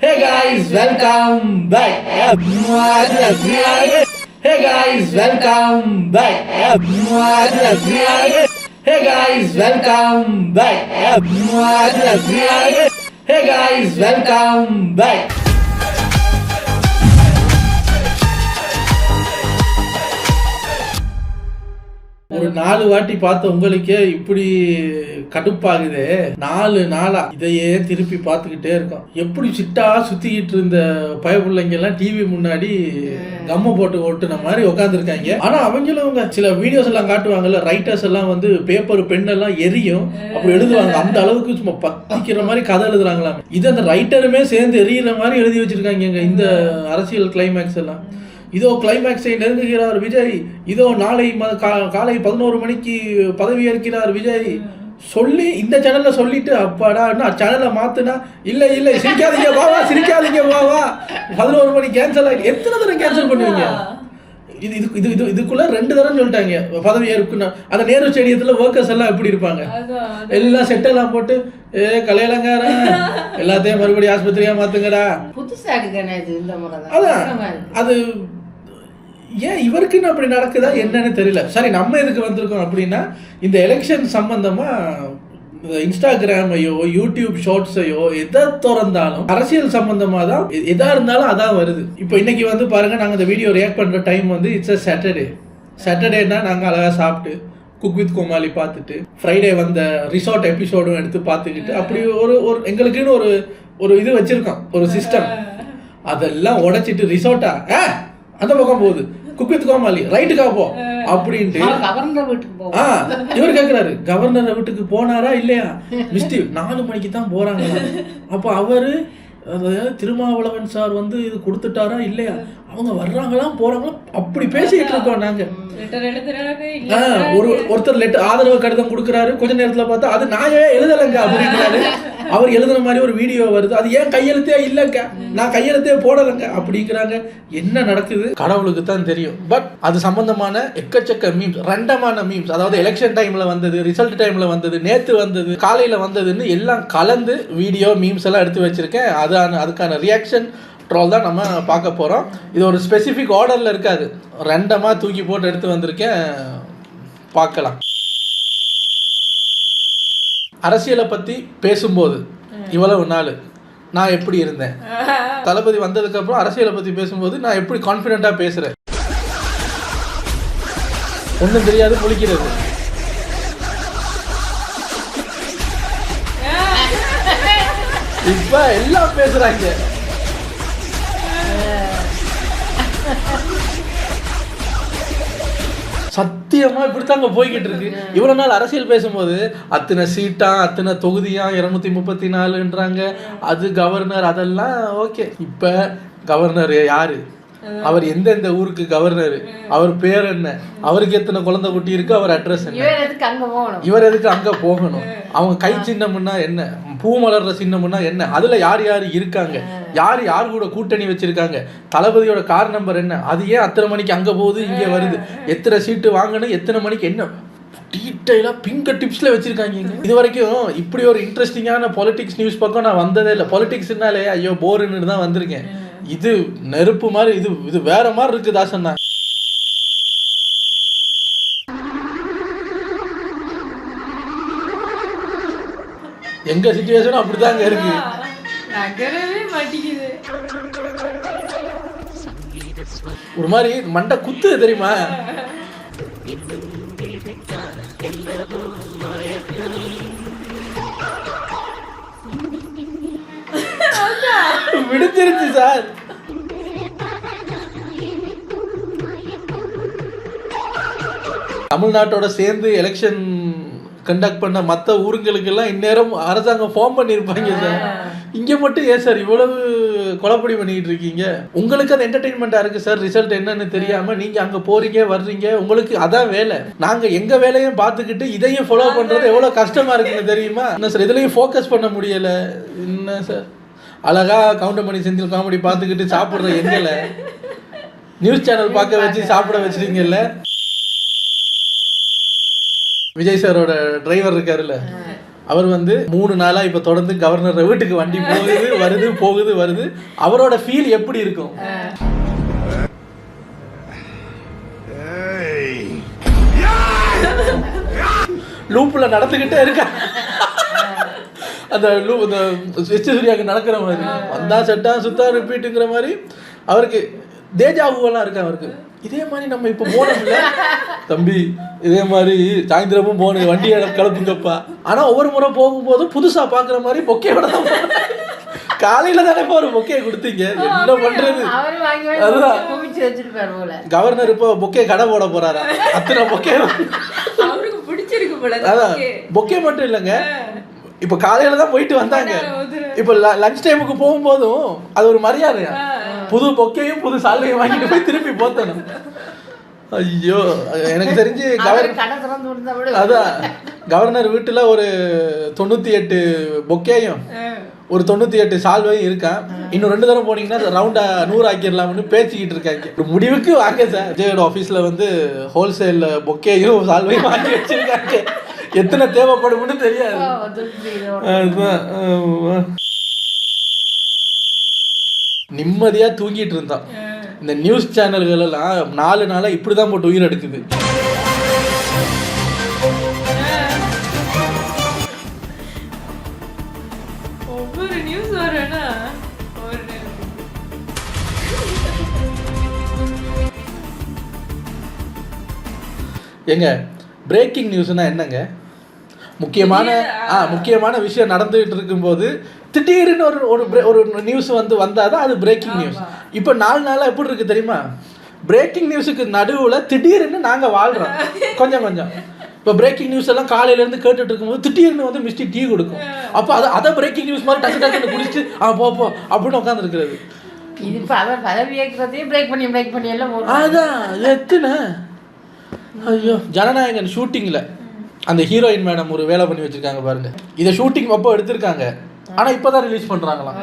Hey guys, welcome back. Hey guys, welcome back. Hey guys, welcome back. Hey guys, welcome back. ஒரு 4 வாட்டி பார்த்த உங்களுக்கே இப்படி கடுப்பாகுது. 4 நாளா இதையே திருப்பி பார்த்துக்கிட்டே இருக்கோம். எப்படி சிட்டா சுத்திக்கிட்டு இருந்த பயப்புள்ளைங்க எல்லாம் டிவி முன்னாடி கம்ம போட்டு ஓட்டுன மாதிரி உட்காந்துருக்காங்க. ஆனா அவங்களும் சில வீடியோஸ் எல்லாம் காட்டுவாங்கல்ல, ரைட்டர்ஸ் எல்லாம் வந்து பேப்பர் பென் எல்லாம் எரியும் அப்படி எழுதுவாங்க. அந்த அளவுக்கு சும்மா பத்திக்கிற மாதிரி கதை எழுதுறாங்களாம். இது அந்த ரைட்டருமே சேர்ந்து எரியிற மாதிரி எழுதி வச்சிருக்காங்க இந்த அரசியல் கிளைமேக்ஸ் எல்லாம். இதோ கிளைமேக்ஸை நெருங்குகிறார் விஜய், இதோ நாளை காலை 11 மணிக்கு பதவி ஏற்கிறார் விஜய் சொல்லி இந்த சேனல்ல சொல்லிட்டு அப்பாடா சேனலை மாத்துனா இல்ல இல்ல சிரிக்காதீங்க வாவா, சிரிக்காதீங்க வாவா, 11 மணி கேன்சல் ஆகி எத்தனை தடவை கேன்சல் பண்ணுவீங்க? இது இது இது இதுக்குள்ள 2 தடவை சொல்லிட்டாங்க பதவி ஏற்குன்னு. அந்த நேரு ஸ்டேடியத்துல ஒர்க்கர்ஸ் எல்லாம் எப்படி இருப்பாங்க, எல்லாம் செட்டெல்லாம் போட்டு கலையலங்கார எல்லாத்தையும் மறுபடியும் ஆஸ்பத்திரியா மாத்துங்கடா. அதான் அது ஏன் இவருக்குன்னு அப்படி நடக்குதா என்னன்னு தெரியல. சரி, நம்ம எதுக்கு வந்திருக்கோம் அப்படின்னா, இந்த எலெக்ஷன் சம்பந்தமா இன்ஸ்டாகிராமையோ யூடியூப் ஷார்ட்ஸையோ எதை திறந்தாலும் அரசியல் சம்பந்தமா தான் எதா இருந்தாலும் அதான் வருது. இப்போ இன்னைக்கு வந்து பாருங்க, நாங்கள் இந்த வீடியோ ரியாக்ட் பண்ற டைம் வந்து இட்ஸ் அ சாட்டர்டேனா நாங்கள் அழகா சாப்பிட்டு குக் வித் கோமாளி பார்த்துட்டு ஃப்ரைடே வந்த ரிசார்ட் எபிசோடும் எடுத்து பார்த்துக்கிட்டு அப்படி ஒரு எங்களுக்குன்னு ஒரு இது வச்சிருக்கோம், ஒரு சிஸ்டம். அதெல்லாம் உடைச்சிட்டு ரிசார்ட்டா அந்த பக்கம் போகுது, குக் வித் கோமாளி ரைட்டுக்கா போ அப்படின்ட்டு இவர் கேட்கிறாரு, கவர்னர் வீட்டுக்கு போனாரா இல்லையா? மிஸ்டி 4 மணிக்கு தான் போறாங்க. அப்ப அவரு திருமாவளவன் சார் வந்து இது கொடுத்துட்டாரா இல்லையா, அவங்க வர்றாங்களாம் போறாங்களா, அப்படி பேசிட்டு இருக்கோம் நாங்க. ஒருத்தர் லெட்டர் ஆதரவு கடிதம் கொடுக்கறாரு, கொஞ்ச நேரத்துல பார்த்தா அது நான் எழுதலைங்க அப்படின்றாரு. அவர் எழுதுன மாதிரி ஒரு வீடியோ வருது, அது ஏன் கையெழுத்தே இல்லைங்க, நான் கையெழுத்தே போடலைங்க அப்படிங்கிறாங்க. என்ன நடக்குது கடவுளுக்கு தான் தெரியும். பட் அது சம்பந்தமான எக்கச்சக்க மீம்ஸ், ரெண்டமான மீம்ஸ், அதாவது எலெக்ஷன் டைம்ல வந்தது, ரிசல்ட் டைம்ல வந்தது, நேத்து வந்தது, காலையில வந்ததுன்னு எல்லாம் கலந்து வீடியோ மீம்ஸ் எல்லாம் எடுத்து வச்சிருக்கேன். அதுக்கான ரியாக்ஷன் ட்ரோல் தான் நம்ம பார்க்க போகிறோம். இது ஒரு ஸ்பெசிஃபிக் ஆர்டரில் இருக்காது, ரெண்டமாக தூக்கி போட்டு எடுத்து வந்திருக்கேன், பார்க்கலாம். அரசியலை பற்றி பேசும்போது இவ்வளவு நாள் நான் எப்படி இருந்தேன், தளபதி வந்ததுக்கப்புறம் அரசியலை பற்றி பேசும்போது நான் எப்படி கான்ஃபிடென்ட்டாக பேசுகிறேன், ஒன்றும் தெரியாது முழிக்கிறது. இப்போ எல்லாம் பேசுகிறாங்க. சத்தியமா இப்படித்தாங்க போய்கிட்டு இருக்கு. இவ்வளவு நாள் அரசியல் பேசும்போது அத்தனை சீட்டா, அத்தனை தொகுதியா, 234ன்றாங்க, அது கவர்னர், அதெல்லாம் ஓகே. இப்ப கவர்னர் யாரு, அவர் எந்தெந்த ஊருக்கு கவர்னர், அவர் பேர் என்ன, அவருக்கு எத்தனை குழந்தை குட்டி இருக்கு, அவர் அட்ரஸ் என்ன, இவர் எதுக்கு அங்க போகணும், அவங்க கை சின்னம்னா என்ன, பூ மலர்ற சின்னம்னா என்ன, அதுல யார் யார் இருக்காங்க, யார் கூட கூட்டணி வச்சிருக்காங்க, தளபதியோட கார் நம்பர் என்ன, அது ஏன் அத்தனை மணிக்கு அங்க போகுது இங்க வருது, எத்தனை சீட்டு வாங்கணும், எத்தனை மணிக்கு என்ன, டீட்டெயிலா பிங்க டிப்ஸ்ல வச்சிருக்காங்க. இது வரைக்கும் இப்படி ஒரு இன்ட்ரெஸ்டிங்கான பொலிட்டிக்ஸ் நியூஸ் பக்கம் நான் வந்ததே இல்லை. பொலிட்டிக்ஸ்னாலே ஐயோ போருன்னு தான் வந்திருக்கேன். இது நெருப்பு மாதிரி, இது வேற மாதிரி இருக்கு தாசன்னா. எங்க சிச்சுவேஷனும் அப்படிதாங்க இருக்கு. ஒரு மாதிரி மண்டை குத்து தெரியுமா. விடுச்சிருச்சு சார். தமிழ்நாட்டோட சேர்ந்து எலெக்ஷன் கண்டக்ட் பண்ண மற்ற ஊருங்களுக்கெல்லாம் இந்நேரம் அரசாங்கம் ஃபார்ம் பண்ணியிருப்பாங்க சார். இங்கே மட்டும் ஏன் சார் இவ்வளவு கொலைப்படி பண்ணிக்கிட்டு இருக்கீங்க? உங்களுக்கு அது என்டர்டெயின்மெண்ட்டாக இருக்குது சார். ரிசல்ட் என்னன்னு தெரியாமல் நீங்கள் அங்கே போகிறீங்க வர்றீங்க, உங்களுக்கு அதான் வேலை. நாங்கள் எங்கள் வேலையும் பார்த்துக்கிட்டு இதையும் ஃபாலோ பண்ணுறது எவ்வளோ கஷ்டமாக இருக்குன்னு தெரியுமா? என்ன சார் இதுலையும் ஃபோக்கஸ் பண்ண முடியலை. என்ன சார் அழகாக கவுண்டமணி செந்தில் காமெடி பார்த்துக்கிட்டு சாப்பிட்ற எங்களை நியூஸ் சேனல் பார்க்க வச்சு சாப்பிட வச்சுருங்கல்ல. விஜய் சாரோட டிரைவர் இருக்காருல்ல, அவர் வந்து 3 நாளா இப்ப தொடர்ந்து கவர்னர் வீட்டுக்கு வண்டி போகுது. அவரோட ஃபீல் எப்படி இருக்கும்? லூப்ல நடந்துகிட்டே இருக்க அந்த சூர்யாவுக்கு நடக்கிற மாதிரி வந்தா சட்டா சுத்தா ரிப்பீட்டுங்கிற மாதிரி அவருக்கு தேஜாவுவெல்லாம் இருக்கு. அவருக்கு இதே மாதிரி நம்ம இப்ப போனோம்ல தம்பி, இதே மாதிரி சாயந்தரமும் போன வண்டியை கலப்புங்கப்பா. ஆனா ஒவ்வொரு முறை போகும்போதும் புதுசா பாக்குற மாதிரி பொக்கையோட தான் காலையில தானே ஒரு பொக்கையை கொடுத்தீங்க, என்ன பண்றது? கவர்னர் இப்போ பொக்கே கடை போட போறாரா? அத்தனை பொக்கே அதான் பொக்கே மட்டும் இல்லைங்க. இப்ப காலையில தான் போயிட்டு வந்தாங்க. இப்ப லஞ்ச் டைமுக்கு போகும்போதும் அது ஒரு மரியாதையா, புது பொக்கையும் புது சால்வையும் வாங்கிட்டு போய் திருப்பி போத்தணும். ஐயோ, எனக்கு தெரிஞ்சு அதான் கவர்னர் வீட்டுல ஒரு 98 பொக்கேயும் ஒரு 98 சால்வையும் இருக்கா. இன்னும் 2 தடவை போனீங்கன்னா ரவுண்டா 100 ஆக்கிடலாம்னு பேசிக்கிட்டு இருக்காங்க. முடிவுக்கு வாங்க சார். விஜயோட ஆஃபீஸில் வந்து ஹோல்சேல் பொக்கேயும் சால்வையும் வாங்கி வச்சிருக்காங்க. எத்தனை தேவைப்படும்னு தெரியாது. நிம்மதியா தூங்கிட்டு இருந்தான். இந்த நியூஸ் சேனல்கள் எல்லாம் 4 நாளா இப்படிதான் போட்டு உயிர் எடுக்குது. எங்க பிரேக்கிங் நியூஸ்னா என்னங்க? முக்கியமான விஷயம் நடந்துகிட்டு இருக்கும்போது திடீர்னு ஒரு நியூஸ் வந்தாதான் அது பிரேக்கிங் நியூஸ். இப்போ 4 நாளா எப்படி இருக்கு தெரியுமா? பிரேக்கிங் நியூஸுக்கு நடுவில் திடீர்னு நாங்கள் வாழ்கிறோம் கொஞ்சம். இப்போ பிரேக்கிங் நியூஸ் எல்லாம் காலையிலேருந்து கேட்டுட்டு இருக்கும்போது திடீர்னு வந்து மிஸ்டி டீ கொடுக்கும். அப்போ அதை பிரேக்கிங் நியூஸ் மாதிரி டக்கு குடிச்சு போ அப்படின்னு உட்காந்துருக்கிறது. அதான் எத்தனை ஐயோ, ஜனநாயகன் ஷூட்டிங்ல அந்த ஹீரோயின் மேடம் ஒரு வேலை பண்ணி வச்சிருக்காங்க பாருங்க. இதை ஷூட்டிங் அப்போ எடுத்திருக்காங்க, ஆனா இப்பதான் ரிலீஸ் பண்றாங்களாம்.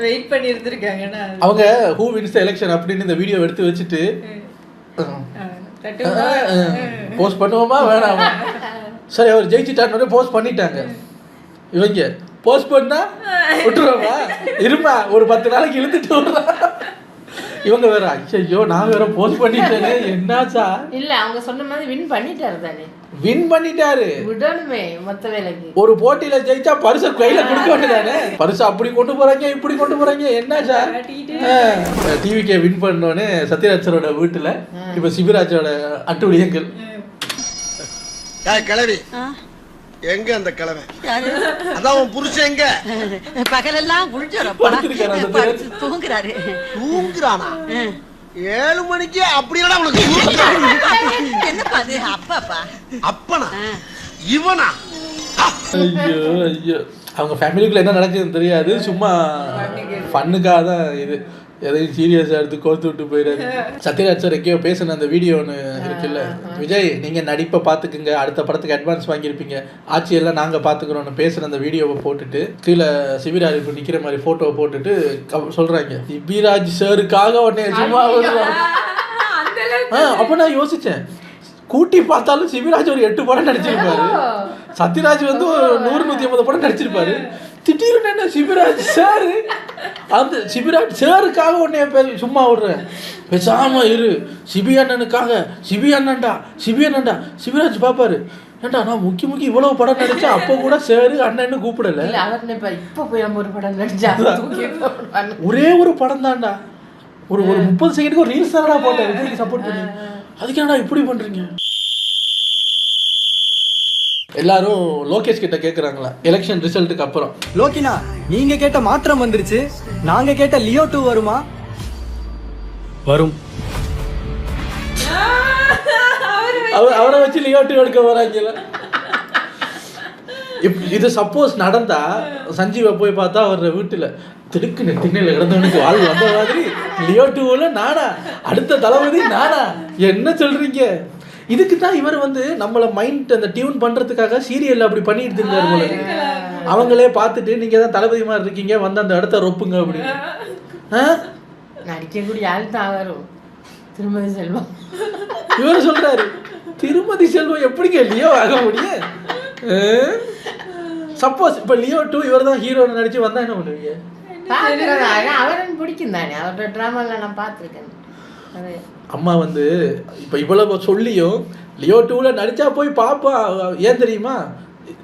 வெயிட் பண்ணி இருந்திருக்காங்க. அவங்க ஹூ வின்ஸ் தி எலெக்ஷன் அப்படின்னு இந்த வீடியோ எடுத்து வச்சுட்டு போஸ்ட் பண்ணுவோமா வேணாமா? சரி, அவர் ஜெயிச்சிட்டாரு போஸ்ட் பண்ணிட்டாங்க. இவங்க போஸ்ட் பண்ணா விட்டுருவாங்க, இருமா ஒரு 10 நாளைக்கு இழுத்துட்டு விடுறா. இவங்க வேற ஐயோ நான் வேற போஸ்ட் பண்ணிட்டேனே என்னாச்சா? இல்ல அவங்க சொன்ன மாதிரி வின் பண்ணிட்டாரு தானே. வின் பண்ணிட்டாரு, விடணுமே மொத்த வேலைக்கு. ஒரு போட்டியில ஜெயிச்சா பரிசு கையில கொடுக்க வேண்டியதானே. பரிசு அப்படி கொண்டு போறாங்க இப்படி கொண்டு போறாங்க, என்னாச்சா? டிவிக்கே வின் பண்ணோன்னு சத்யராஜரோட வீட்டுல இப்ப சிபிராஜோட அட்டுழியங்கள். கிளவி எங்க அந்த கிழமை? அதான் உன் புருஷன் எங்க? பகலெல்லாம் தூங்குறாரு. தூங்குறானா? 7 மணிக்கு அப்படின்னா உனக்கு என்னப்பா அது? அப்பாப்பா அப்பனா இவனா? ஐயோ ஐயோ, அவங்க ஃபேமிலிக்குள்ள என்ன நடக்குதுன்னு தெரியாது, சும்மா ஃபன்னுக்காக தான் இது. எதையும் சீரியஸாக எடுத்து கோர்த்து விட்டு போயிடாது. சத்யராஜ் சார் எங்கேயோ பேசின அந்த வீடியோ ஒன்று இருக்குல்ல, விஜய் நீங்கள் நடிப்பை பார்த்துக்குங்க, அடுத்த படத்துக்கு அட்வான்ஸ் வாங்கியிருப்பீங்க, ஆட்சியெல்லாம் நாங்கள் பார்த்துக்குறோன்னு பேசுகிற அந்த வீடியோவை போட்டுட்டு கீழே சிபிராஜ் இப்போ நிற்கிற மாதிரி ஃபோட்டோவை போட்டுட்டு சொல்கிறாங்க சிபிராஜ் சாருக்காக உடனே சும்மா வருவாங்க. அப்போ நான் யோசித்தேன், கூட்டி பார்த்தாலும் சிபிராஜ் ஒரு 8 படம் நடிச்சிருப்பாரு, சத்யராஜ் வந்து ஒரு 100-150 படம் நடிச்சிருப்பாரு. திடீர்னு என்ன சிபிராஜ் சார், அந்த சிபிராஜ் சாருக்காக உடனே சும்மா விடுறேன், பேசாம இரு, சிபி அண்ணனுக்காக, சிபி அண்ணன்டா சிபிராஜ் பாப்பாரு. ஏன்டா நான் முக்கி இவ்வளவு படம் நடிச்சா அப்போ கூட சாரு அண்ணன்னு கூப்பிடல. ஒரே ஒரு படம் தான்டா, ஒரு 30 செகண்டுக்கு ஒரு ரீல்ஸ் தானடா போட்டேன் விஜய்க்கு சப்போர்ட் பண்ணி, அதுக்கு என்னடா இப்படி பண்றீங்க? எல்லாரும் லோகேஷ் கிட்ட கேக்குறாங்களா எலெக்ஷன் ரிசல்ட்டுக்கு அப்புறம், லோகினா நீங்க கேட்ட மாற்றம் வந்துருச்சு, நாங்க கேட்ட லியோ 2 வருமா? வரும். அவரை வச்சு லியோ 2 எடுக்க வராங்கல்ல. இது சப்போஸ் நடந்தா சஞ்சீவை போய் பார்த்தா அவர் வீட்டுல திடுக்கு திண்ணையில கிடந்தவனுக்கு வாழ்வு வந்த மாதிரி லியோ 2ல நானா அடுத்த தளபதி நானா? என்ன சொல்றீங்க? இதுக்கு தான் இவர் வந்து நம்மள மைண்ட் அந்த டியூன் பண்றதுக்காக சீரியல் அப்படி பண்ணிட்டு இருந்தாரு போல. அவங்களே பார்த்துட்டு நீங்க தான் தளபதி மாதிரி இருக்கீங்க, வந்து அந்த இடத்த ரொப்புங்க அப்படின்னு. நடிக்கக்கூடிய ஆள் தான் வரும் திருமதி செல்வம். இவர் சொல்றாரு திருமதி செல்வம் எப்படிங்க லியோ ஆக முடியும்? சப்போஸ் இப்ப லியோ 2 இவர் தான் ஹீரோன்னு நடிச்சு வந்தா என்ன பண்ணுவீங்க? பார்க்கறதா அவரும் பிடிக்கும் தானே, அவரோட ட்ராமால நான் பார்த்துருக்கேன். அது அம்மா வந்து இப்ப இவ்வளவு சொல்லியும் லியோ 2ல நடிச்சா போய் பாப்பா. ஏன் தெரியுமா?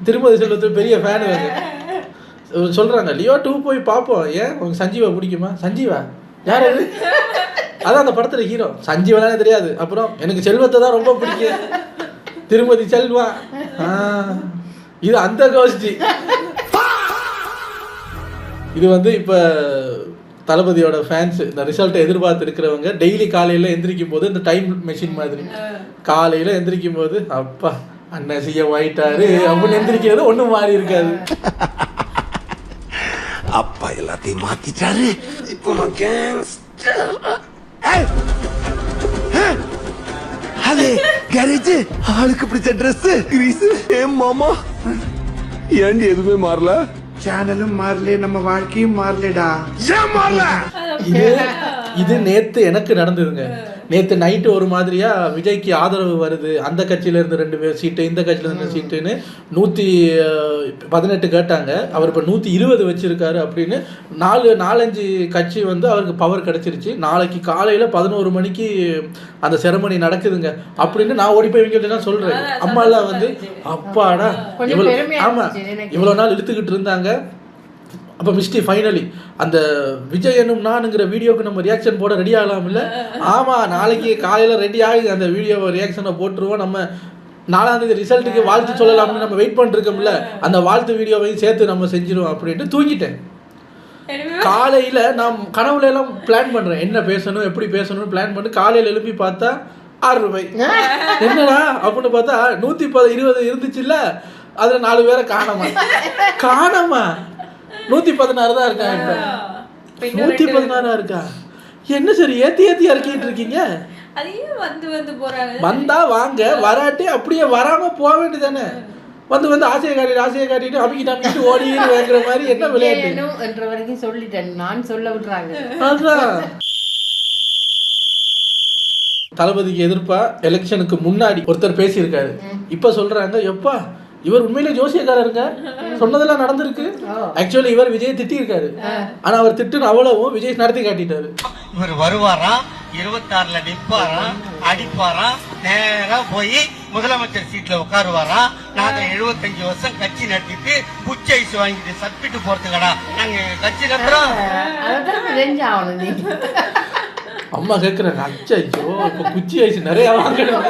திருமதி செல்வத்துக்கு பெரிய ஃபேன் வந்து சொல்றாங்க லியோ 2 போய் பார்ப்போம். ஏன் உங்களுக்கு சஞ்சீவா பிடிக்குமா? சஞ்சீவா யார் அது? அதான் அந்த படத்துல ஹீரோ. சஞ்சீவனானே தெரியாது. அப்புறம் எனக்கு செல்வத்தை தான் ரொம்ப பிடிக்கும், திருமதி செல்வா. இது அந்த கோஷ்டி. இது வந்து இப்ப தளபதியோட ஃபேன்ஸ் இந்த ரிசல்ட்டை எதிர்பார்த்து இருக்கிறவங்க டெய்லி காலையில எந்திரிக்கும் போது இந்த டைம் மெஷின் மாதிரி காலையில எந்திரிக்கும் போது அப்பா அண்ணன் சிஎம் ஆயிட்டாரு அப்படின்னு எந்திரிக்கிறது ஒண்ணும் மாறி இருக்காது. அப்பா எல்லாத்தையும் மாத்திட்டாரு. இப்போ கேரேஜ் ஆளுக்கு பிடிச்ச ட்ரெஸ் கிரீஸ் மாமா ஏண்டி எதுவுமே மாறல? சேனலும் மாறல, நம்ம வாழ்க்கையும் மாறலடா. ஏன் மாறல? இது நேத்து எனக்கு நடந்ததுங்க. நேத்து நைட்டு ஒரு மாதிரியா விஜய்க்கு ஆதரவு வருது, அந்த கட்சியில இருந்து 2 பேர் சீட்டு, இந்த கட்சியில இருந்து சீட்டுன்னு 118 கேட்டாங்க. அவர் இப்ப 120 வச்சிருக்காரு அப்படின்னு 4-5 கட்சி வந்து அவருக்கு பவர் கிடைச்சிருச்சு. நாளைக்கு காலையில 11 மணிக்கு அந்த செரமனி நடக்குதுங்க அப்படின்னு நான் ஓடி போய் இவங்க சொல்றேன். அம்மா எல்லாம் வந்து அப்பாடா ஆமா இவ்வளவு நாள் இழுத்துக்கிட்டு இருந்தாங்க. அப்போ மிஸ்டி ஃபைனலி அந்த விஜய் என்னும் நானுங்கிற வீடியோக்கு நம்ம ரியாக்ஷன் போட ரெடி ஆகலாம் இல்லை? ஆமாம், நாளைக்கு காலையில் ரெடி ஆகி அந்த வீடியோவை ரியாக்ஷனை போட்டுருவோம். நம்ம 4ஆம் தேதி ரிசல்ட்டுக்கு வாழ்த்து சொல்லலாம்னு நம்ம வெயிட் பண்ணிருக்கோம்ல, அந்த வாழ்த்து வீடியோவையும் சேர்த்து நம்ம செஞ்சிருவோம் அப்படின்ட்டு தூங்கிட்டேன். காலையில் நான் கனவுல எல்லாம் பிளான் பண்ணுறேன், என்ன பேசணும் எப்படி பேசணும்னு பிளான் பண்ணி காலையில் எழுப்பி பார்த்தா 6 ரூபாய். என்னடா அப்படின்னு பார்த்தா 120 இருந்துச்சுல்ல, அதில் 4 பேரை காணாமா 116 தான் இருக்கா. இப்ப 116 இருக்கா? என்ன சரி ஏத்தி இறக்கிட்டு இருக்கீங்க? வந்தா வாங்க, வராட்டி அப்படியே வராம போக வேண்டியதானே. வந்து ஆசையை காட்டிட்டு அமிக்கிட்டு ஓடி வைக்கிற மாதிரி என்ன விளையாட்டு என்ற வரைக்கும் சொல்லிட்டேன் நான், சொல்ல விட்டுறாங்க. அதுதான் தளபதிக்கு எதிர்ப்பா எலெக்ஷனுக்கு முன்னாடி ஒருத்தர் பேசியிருக்காரு. இப்ப சொல்றாங்க எப்பா இவர் உண்மையிலே ஜோசியக்காரருங்க, சொன்னதெல்லாம் நடந்திருக்கு. ஆக்சுவலி இவர் விஜய் திட்டி இருக்காரு, ஆனா அவர் திட்டுன்னு அவ்வளவும் விஜய் நடத்தி காட்டிட்டாரு. இவர் வருவாராம், 26ல நிப்பாராம், அடிப்பாராம், நேரா போய் முதலமைச்சர் சீட்ல உட்காருவாராம். நாங்க 75 வருஷம் கட்சி நடத்திட்டு குச்சி ஐஸ் வாங்கிட்டு சப்பிட்டு போறதுங்கடா நாங்க கட்சி நடத்துறோம். அம்மா கேக்குறாங்க, அச்சோ இப்ப குச்சி ஐஸ் நிறைய வாங்கணும்,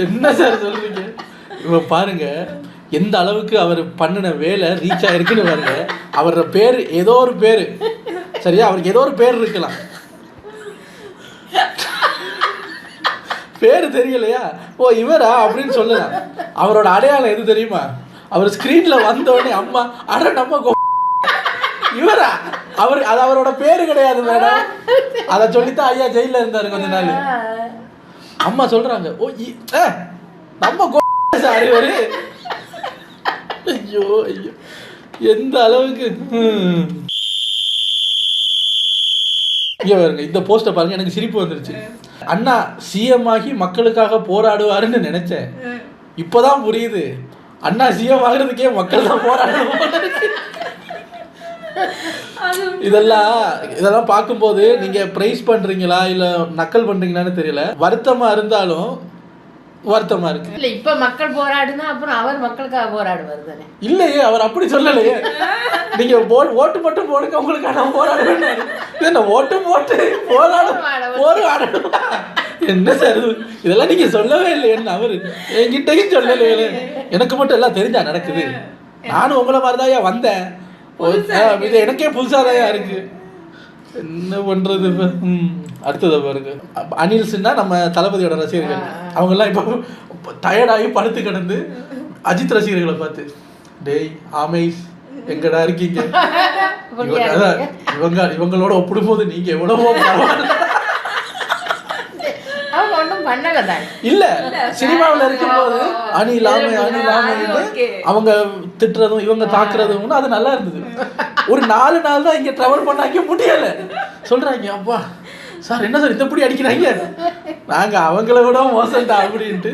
என்ன சார் சொல்றீங்க? இவ பாருங்க எந்த அளவுக்கு அவர் பண்ணின வேலை ரீச் ஆயிருக்குன்னு பாருங்க. அவரோட பேர் ஏதோ ஒரு பேரு, சரியா, அவருக்கு ஏதோ ஒரு பேர் இருக்கலாம், பேரு தெரியலையா, ஓ இவரா அப்படின்னு சொல்லலாம். அவரோட அடையாளம் எது தெரியுமா? அவர் ஸ்கிரீன்ல வந்தோடனே அம்மா அட நம்ம இவரா, அது அவரோட பேரு கிடையாது மேடம். அதை சொல்லித்தான் ஐயா ஜெயில இருந்தாரு கொஞ்ச நாள். அம்மா சொல்றாங்க, ஓ நம்ம அறிவரு. ஐயோ ஐயோ எந்த அளவுக்கு. இங்க பாருங்க, இந்த போஸ்ட பாருங்க, எனக்கு சிரிப்பு வந்துருச்சு. அண்ணா சிஎம் ஆகி மக்களுக்காக போராடுவாருன்னு நினைச்சேன், இப்பதான் புரியுது அண்ணா சிஎம் ஆகிறதுக்கே மக்கள் தான் போராடுவாங்க. இதெல்லாம் பார்க்கும்போது நீங்க பிரைஸ் பண்றீங்களா இல்ல நக்கல் பண்றீங்களான்னு தெரியல. வருத்தமா இருந்தாலும் வருத்தமா இருக்கு. இல்ல இப்ப மக்கள் போராடுனா அப்புறம் அவர் மக்களுக்காக போராடுவார் தானே? இல்லையே, அவர் அப்படி சொல்லலையே. நீங்க ஓட்டு மட்டும் போடுங்க உங்களுக்கான போராடுவேன். என்ன ஓட்டு போட்டு போராடணும் என்ன சார் இதெல்லாம் நீங்க சொல்லவே இல்லை. என்ன அவரு என்கிட்டையும் சொல்லலையே, எனக்கு மட்டும் எல்லாம் தெரிஞ்சா நடக்குது. நானும் உங்களை மாதிரிதான் வந்தேன், இது எனக்கே புதுசாதான் இருக்கு. என்ன பண்றது? அடுத்ததை பாருங்க, அனில்ஸ்னா நம்ம தளபதியோட ரசிகர்கள், அவங்க எல்லாம் இப்போ டயர்டாகி படுத்து கிடந்து அஜித் ரசிகர்களை பார்த்து, டேய் ஆமேஷ் எங்கடா இருக்கீங்க, இவங்களோட ஒப்பிடும்போது நீங்க எவ்வளவோ இல்ல சினிமாவில் இருக்கும்போது அணிலாம அவங்க திட்டுறதும் இவங்க தாக்குறதும் அது நல்லா இருந்தது. ஒரு 4 நாள் தான் இங்க ட்ராவல் பண்ணாக்க முடியல சொல்றாங்க. அப்பா சார் என்ன சார் இப்படி அடிக்கிறாங்க, நாங்க அவங்கள விட மோசம்டா அப்படின்ட்டு.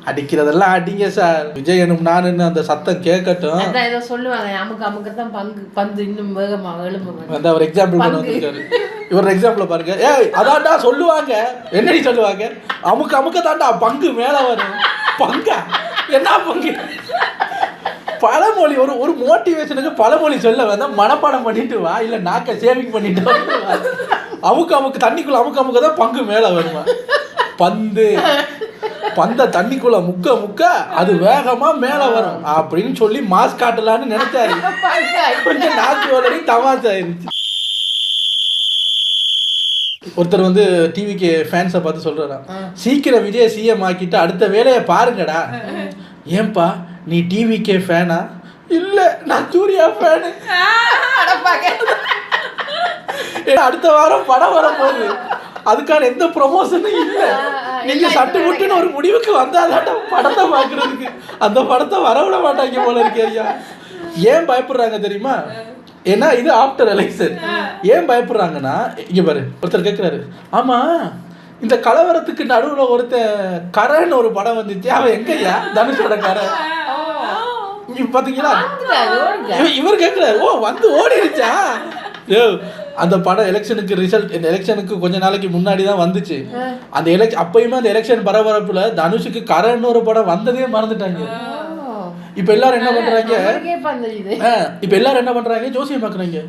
அடிக்கிறதெல்லாம் அடிங்க சார், விஜயனும் நானுன்னு அந்த சத்தம் கேட்கட்டும். அதான் ஏதோ சொல்லுவாங்க, அமுக்கு தான் பந்து இன்னும் வேகமா எழும்பும். வந்து அவர் எக்ஸாம்பிள் பண்ண வந்திருக்காரு. இவர் எக்ஸாம்பிள் பாருங்க. ஏய் அதான்டா சொல்லுவாங்க, என்னடி சொல்லுவாங்க, அமுக்க தாண்டா பங்கு மேல வரும். பங்கா என்ன பங்கு? பழமொழி ஒரு மோட்டிவேஷனுக்கு பழமொழி சொல்ல வந்தா மனப்பாடம் பண்ணிட்டு வா, இல்ல நாக்க சேவிங் பண்ணிட்டு வா. அமுக்கு தண்ணிக்குள்ள அமுக்க தான் பங்கு மேல வருமா. பந்த தண்ணிக்குள்ள முக்க அது வேகமா மேல வரும் அப்படின்னு சொல்லி மாஸ் காட்டலான்னு நினைச்சாரு. கொஞ்சம் நாக்கு வளரி தமாஷா ஆயிருச்சு. ஒருத்தர் வந்து டிவிக்கு ஃபேன்ஸை பார்த்து சொல்றாராம், சீக்கிரம் விஜய் சிஎம் ஆக்கிட்டு அடுத்த வேலையை பாருங்கடா. ஏன்பா நீ டிவிக்கே ஃபேனா? இல்ல நான் சூர்யா ஃபேனு. அடுத்த வாரம் படம் வர போகுது, அதுக்கான எந்த ப்ரொமோஷனும் இல்ல. நீங்க சட்டு முட்டுன்னு ஒரு முடிவுக்கு வந்தாதான் படத்தை பாக்குறதுக்கு, அந்த படத்தை வரவிட மாட்டாங்க போல இருக்கு. ஐயா ஏன் பயப்படுறாங்க தெரியுமா? ஏன்னா இது ஆஃப்டர் எலெக்ஷன். ஏன் பயப்படுறாங்கன்னா இங்க பாரு, ஒருத்தர் கேட்கிறாரு, ஆமா இந்த கலவரத்துக்கு நடுவுல ஒருத்தன் கரன்னு ஒரு படம் வந்துச்சு, அவன் எங்கய்யா? தனுஷோட கரை பாத்தீங்களா? இவர் கேட்கிறாரு, ஓ வந்து ஓடிடுச்சா? அந்த படம் எலெக்ஷனுக்கு ரிசல்ட், இந்த எலெக்ஷனுக்கு கொஞ்ச நாளைக்கு முன்னாடி தான் வந்துச்சு. அந்த அப்பயுமே அந்த எலெக்ஷன் பரபரப்புல தனுஷுக்கு கரன்னு ஒரு படம் வந்ததே மறந்துட்டாங்க. இப்ப எல்லாரும் என்ன பண்றாங்க, ஜோசியம் பாக்குறாங்க.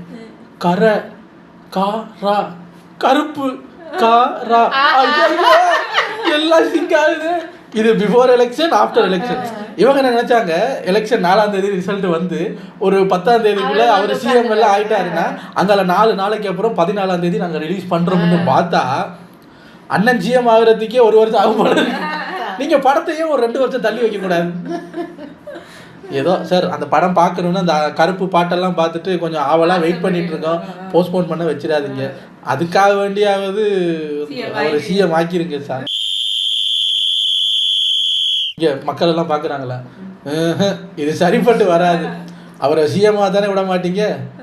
கரை கருப்பு எல்லாம் சிங்க் ஆகுது. இது பிஃபோர் எலெக்ஷன் ஆஃப்டர் எலெக்ஷன். இவங்க என்ன நினைச்சாங்க, எலெக்ஷன் 4ஆம் தேதி ரிசல்ட் வந்து ஒரு 10ஆம் தேதிக்குள்ள அவர் சிஎம் எல்லாம் ஆயிட்டாருன்னா அங்கால 4 நாளைக்கு அப்புறம் 14ஆம் தேதி நாங்க ரிலீஸ் பண்றோம்னு பார்த்தா அண்ணன் ஜிஎம் ஆகுறதுக்கே 1 வருஷம் ஆகும் போல இருக்கு. நீங்க படத்தையும் ஒரு 2 வருஷம் தள்ளி வைக்க கூடாது. ஏதோ சார் அந்த படம் பார்க்கணும்னு அந்த கருப்பு பாட்டெல்லாம் பார்த்துட்டு கொஞ்சம் ஆவலாக வெயிட் பண்ணிட்டு இருக்கோம், போஸ்ட்போன் பண்ண வச்சிடாதீங்க. அதுக்காக வேண்டியாவது ஒரு சிஎம் ஆக்கிருங்க சார். இங்கே மக்கள் எல்லாம் பார்க்குறாங்களா, இது சரிப்பட்டு வராது, அவரை சிஎம்மாக தானே விட மாட்டீங்க,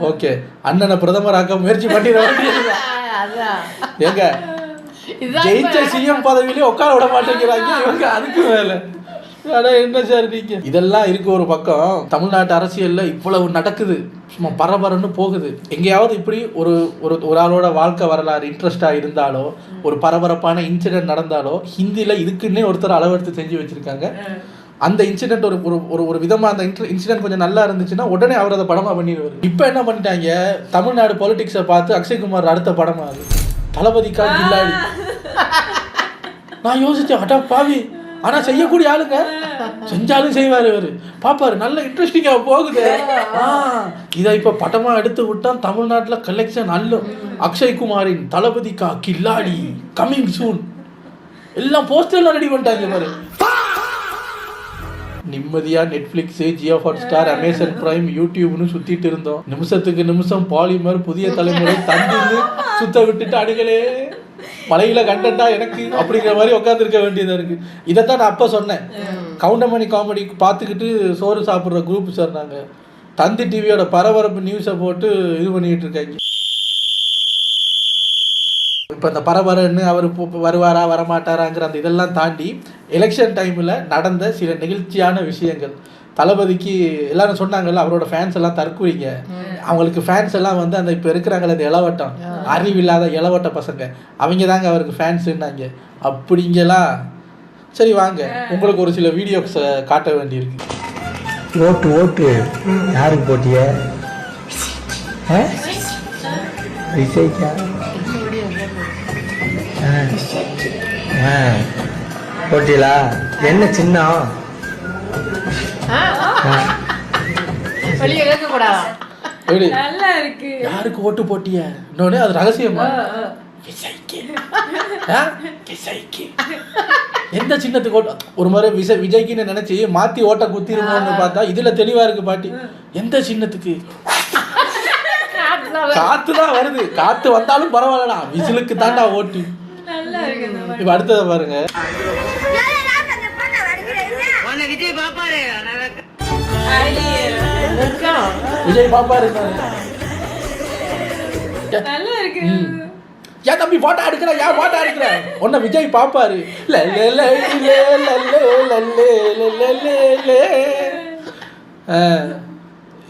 ஓகே அண்ணனை பிரதமர் ஆக்க முயற்சி பண்ணிட ஏங்க ஜெயிச்ச சிஎம் பதவியிலே உட்கார விட மாட்டேங்கிறாங்க இவங்க. அதுக்கு மேலே என்ன சார் நீங்க? இதெல்லாம் இருக்கு ஒரு பக்கம். தமிழ்நாட்டு அரசியல்ல இவ்வளவு நடக்குது, சும்மா பரபரன்னு போகுது. எங்கேயாவது இப்படி ஒரு ஆளோட வாழ்க்கை வரலாறு இன்ட்ரெஸ்டா இருந்தாலோ, ஒரு பரபரப்பான இன்சிடென்ட் நடந்தாலோ, ஹிந்தியில இதுக்குன்னே ஒருத்தர் அளவெடுத்து செஞ்சு வச்சிருக்காங்க. அந்த இன்சிடென்ட் ஒரு விதமா அந்த இன்சிடென்ட் கொஞ்சம் நல்லா இருந்துச்சுன்னா உடனே அவர் அதை படமா பண்ணிடுவார். இப்ப என்ன பண்ணிட்டாங்க, தமிழ்நாடு பொலிட்டிக்ஸை பார்த்து அக்ஷய்குமார் அடுத்த படமா அது தளபதிக்கா கில்லாடி. நான் யோசிச்சேன், அட்டா பாவி, ஆனா செய்யக்கூடிய ஆளுங்க, செஞ்சாலும் செய்வாரு இவரு, பாப்பாரு நல்ல இன்ட்ரெஸ்டிங்கா போகுது. இதை இப்ப படமா எடுத்து விட்டா தமிழ்நாட்டுல கலெக்ஷன் அள்ளும். அக்ஷய்குமாரின் தளபதிக்கா கில்லாடி கமிங் சூன் எல்லாம் போஸ்டர்லாம் ரெடி பண்ணிட்டாங்க பாரு. நிம்மதியா Netflix, Jio Hotstar, Amazon Prime, யூடியூப்னு சுத்திட்டு இருந்தோம். நிமிஷத்துக்கு நிமிஷம் பாலிமர், புதிய தலைமுறை தந்து சுத்த விட்டுட்டு அணுகளே மலையில கண்டா எனக்கு அப்படிங்கிற மாதிரி உட்காந்துருக்க வேண்டியதா இருக்கு. இதைத்தான் நான் அப்ப சொன்னேன். கவுண்டமணி காமெடி பார்த்துக்கிட்டு சோறு சாப்பிட்ற குரூப் சார் நாங்க. தந்தி டிவியோட பரபரப்பு நியூஸை போட்டு இது பண்ணிட்டு இருக்காங்க. இப்போ இந்த பரபரன்னு அவர் வருவாரா வரமாட்டாராங்கிற அந்த இதெல்லாம் தாண்டி எலெக்ஷன் டைமில் நடந்த சில நெகிழ்ச்சியான விஷயங்கள். தளபதிக்கு எல்லாரும் சொன்னாங்கல்ல, அவரோட ஃபேன்ஸ் எல்லாம் தற்கொலைங்க, அவங்களுக்கு ஃபேன்ஸ் எல்லாம் வந்து அந்த இப்போ இருக்கிறாங்களே அந்த இளவட்டம், அறிவில்லாத இளவட்ட பசங்க, அவங்க தாங்க அவருக்கு ஃபேன்ஸுன்னாங்க. அப்படிங்கலாம் சரி வாங்க, உங்களுக்கு ஒரு சில வீடியோஸ் காட்ட வேண்டியிருக்கு. ஓட்டு யாருக்கு போட்டிய? விஜய்க்கா? போட்டியலா? என்ன சின்னம்? யாருக்கு ஓட்டு போட்டிய? இன்னொன்னு அது ரகசியமா? எந்த சின்னத்துக்கு ஓட்டு? ஒரு முறை விஜய்க்குன்னு நினைச்சு மாத்தி ஓட்ட குத்திருமோன்னு பார்த்தா இதுல தெளிவா இருக்கு பாட்டி. எந்த சின்னத்துக்கு? காத்துதான் வருது, காத்து வந்தாலும் பரவாயில்லடா, விசிலுக்கு தாண்டா ஓட்டு. இப்ப அடுத்தத பாருங்க. விஜய் பாப்பாரு நல்லா இருக்கு. ஏன் தம்பி போட்டோ எடுக்கிற, ஏன் போட்டோ எடுக்கிற? உன்னை விஜய் பாப்பாரு.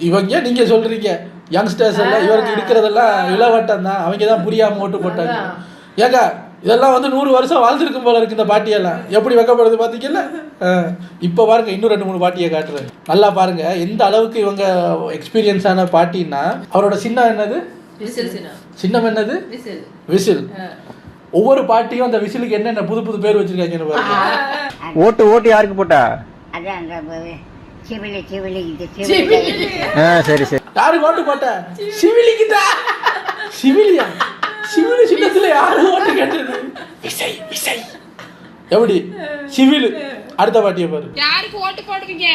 இவங்க நீங்க சொல்றீங்க யங்ஸ்டர்ஸ் எல்லாம் இவருக்கு இருக்கிறதெல்லாம் இளவட்டம் தான், அவங்க தான் புரியாம ஓட்டு போட்டாங்க. ஏங்க இதெல்லாம் வந்து 100 வருஷம் வாழ்ந்துருக்கும் போல இருக்கு இந்த பாட்டியெல்லாம். எப்படி வைக்கப்படுது பார்த்தீங்கல்ல? இப்போ பாருங்க, இன்னும் 2-3 பாட்டியை காட்டுறேன், நல்லா பாருங்க எந்த அளவுக்கு இவங்க எக்ஸ்பீரியன்ஸான பாட்டின்னா. அவரோட சின்னம் என்னது? சின்னம் என்னது? விசில். ஒவ்வொரு பாட்டியும் அந்த விசிலுக்கு என்னென்ன புது புது பேர் வச்சிருக்காங்கன்னு பாருங்க. ஓட்டு யாருக்கு போட்டா? சரி சரி. யாருக்கு ஓட்டு போட்ட? சிவிலிக்குதா. சிவிலியா? சிவிலி சின்னத்துல யாரு ஓட்டு கேட்டது? விசை விசை. எப்படி சிவில்? அடுத்த பாட்டியை பாரு. யாருக்கு ஓட்டு போடுவீங்க?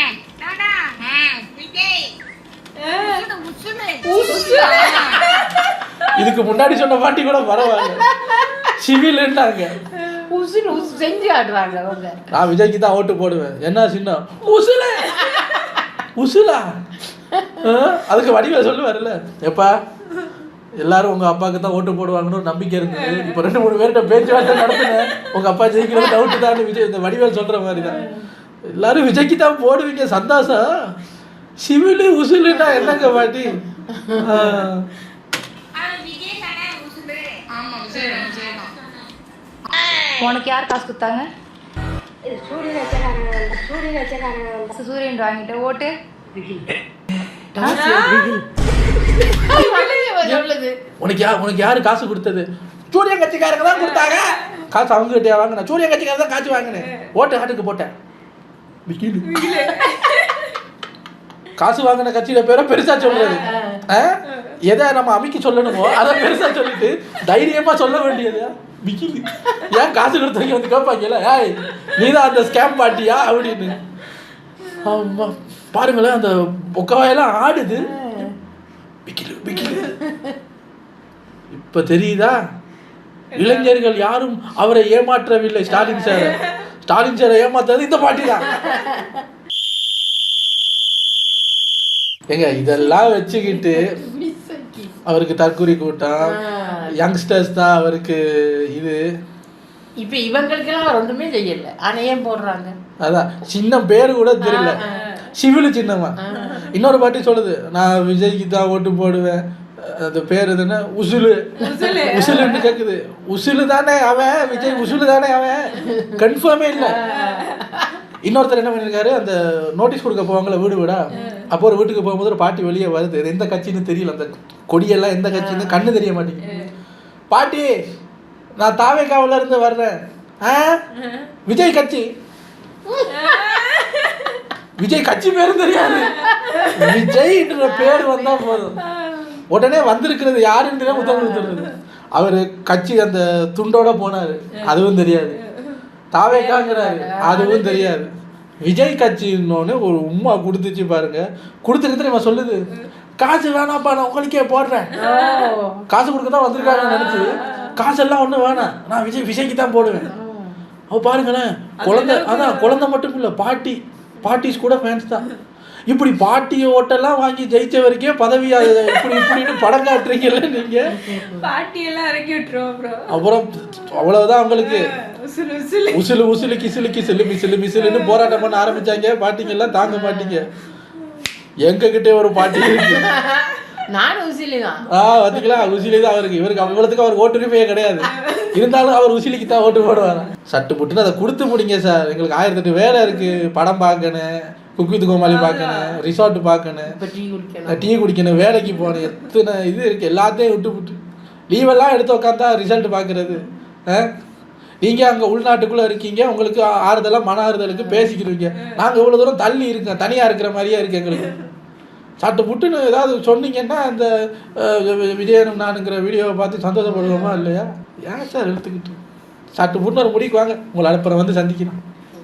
இதுக்கு முன்னாடி சொன்ன பாட்டி கூட பரவாயில்ல, சிவில்ன்றாங்க. செஞ்சு ஆடுறாங்க அவங்க. நான் விஜய்க்கு தான் ஓட்டு போடுவேன். என்ன சின்னம்? உசுல. உசுலா? அதுக்கு வடிவேல் சொல்லுவார்ல, எப்பா எல்லாரும் உங்க அப்பாவுக்கு தான் ஓட்டு போடுவாங்கன்னு நம்பிக்கை இருந்தது, இப்போ 2-3 பேர்கிட்ட பேச்சுவார்த்தை நடத்துனேன், உங்க அப்பா ஜெயிக்கிறது டவுட்டு தான். விஜய் இந்த வடிவேல் சொல்ற மாதிரி தான், எல்லாரும் விஜய்க்கு தான் போடுவீங்க, சந்தோஷம். சிவிலு உசுலுன்னா என்னங்க பாட்டி? உனக்கு யார் காசு கொடுத்தாங்க? சூரியன் வாங்கிட்ட ஓட்டு. உனக்கு யாரு காசு கொடுத்தது? சூரிய கட்சிக்காரங்க தான் கொடுத்தாங்க காசு. அவங்க கிட்டே வாங்கினேன், சூரிய கட்சிக்காரங்க தான் காசு வாங்கினேன், ஓட்டு ஆட்டுக்கு போட்டேன். காசு வாங்கின கட்சியில பேரை பெருசா சொல்றது, எதை நம்ம அமைக்க சொல்லணுமோ அதை பெருசா சொல்லிட்டு தைரியமா சொல்ல வேண்டியது விக்கிலு. ஏன் காசு கொடுத்தவங்க வந்து கேட்பாங்கல்ல, ஏய் நீதான் அந்த ஸ்கேம் பாட்டியா அப்படின்னு. ஆமா பாருங்களேன், அந்த பொக்கவாயெல்லாம் ஆடுது. விக்கிலு விக்கிலு. இப்ப தெரியுதா? இளைஞர்கள் யாரும் அவரை ஏமாற்றவில்லை. ஸ்டாலின் சாரை ஏமாத்தது இந்த பாட்டி தான். ஏங்க இதெல்லாம் வச்சுக்கிட்டு அவருக்கு தற்கொலை கூட்டம், யங்ஸ்டர்ஸ் தான் அவருக்கு இது. இப்ப இவங்களுக்கெல்லாம் ஒன்றுமே செய்யல, ஆனா ஏன் போடுறாங்க? அதான் சின்ன பேரு கூட தெரியல, சிவிலு சின்னமா. இன்னொரு பாட்டி சொல்லுது, நான் விஜய்க்கு தான் ஓட்டு போடுவேன், அந்த பேர் எதுன்னா உசுலு. உசுலுன்னு கேக்குது. உசுலு தானே அவன் விஜய், உசுலு தானே அவன், கன்ஃபார்மே இல்லை. இன்னொருத்தர் என்ன பண்ணியிருக்காரு, அந்த நோட்டீஸ் கொடுக்க போவாங்கள வீடு வீடா, அப்போ ஒரு வீட்டுக்கு போகும்போது ஒரு பாட்டி வெளியே வருது, எந்த கட்சின்னு தெரியல, அந்த கொடியெல்லாம் எந்த கட்சின்னு கண்ணு தெரிய மாட்டேங்குது. பாட்டி நான் தாவேக்காவில இருந்து வர்றேன், விஜய் கட்சி. விஜய் கட்சி பேரும் தெரியாது, விஜய்ன்ற பேர் வந்தா போதும், உடனே வந்திருக்கிறது யாருன்னு முத்தம் கொடுத்துருது. அவரு கட்சி அந்த துண்டோட போனாரு, அதுவும் தெரியாது. தாவேக்காங்கிறாரு, அதுவும் தெரியாது. விஜய் கட்சின்னு ஒரு உம்மா கொடுத்துச்சு பாருங்க. கொடுத்துட்டு நம்ம சொல்லுது, காசு வேணாப்பா நான் உங்களுக்கே போடுறேன். காசு கொடுக்க தான் வந்திருக்காங்க நினைச்சு, காசெல்லாம் ஒன்றும் வேணாம், நான் விஜய்க்கு தான் போடுவேன். அவ பாருங்களேன், குழந்தை, அதான் குழந்தை மட்டும் இல்லை, பாட்டிஸ் கூட ஃபேன்ஸ் தான். இப்படி பாட்டி ஓட்டெல்லாம் வாங்கி ஜெயிச்ச வரைக்கும் பதவியா இப்படி இப்படின்னு படம் காட்டுறீங்கல்ல நீங்க. பாட்டியெல்லாம் இறக்கி விட்டுருவோம். அப்புறம் அவ்வளவுதான் அவங்களுக்கு உசுலு உசுலு கிசுலு கிசுலு மிசுலு மிசுலுன்னு போராட்டம் பண்ண ஆரம்பிச்சாங்க. பாட்டிங்க எல்லாம் தாங்க மாட்டீங்க. எங்க கிட்டே ஒரு பாட்டி இருக்கு, நானும் உசிலி தான். பாத்தீங்களா, உசிலி தான் அவருக்கு. இவருக்கு அவ்வளவுக்கு அவர் ஓட்டுரிமையே கிடையாது, இருந்தாலும் அவர் உசிலிக்கு தான் ஓட்டு போடுவார். சட்டு புட்டுன்னு அதை கொடுத்து முடிங்க சார், எங்களுக்கு 1008 வேலை இருக்கு. படம் பார்க்கணும், குக் வித் கோமாளி பார்க்கணும், ரிசார்ட் பார்க்கணும், டீ குடிக்கணும், வேலைக்கு போகணும், எத்தனை இது இருக்கு. எல்லாத்தையும் விட்டு லீவெல்லாம் எடுத்து உட்காந்தா ரிசல்ட் பார்க்கறது. நீங்கள் அங்கே உள்நாட்டுக்குள்ளே இருக்கீங்க, உங்களுக்கு ஆறுதலாக மன ஆறுதலுக்கு பேசிக்கிறீங்க. நாங்கள் இவ்வளோ தூரம் தள்ளி இருக்கோம், தனியாக இருக்கிற மாதிரியே இருக்கு எங்களுக்கு. சட்டு புட்டுன்னு ஏதாவது சொன்னீங்கன்னா அந்த விஜயனும் நானுங்கிற வீடியோவை பார்த்து சந்தோஷப்படுவோமா இல்லையா? ஏன் சார் எடுத்துக்கிட்டு சட்டு புட்டுன்னு ஒரு முடிக்கு வாங்க, உங்களை அனுப்புகிறேன், வந்து சந்திக்கணும்.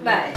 பாய்.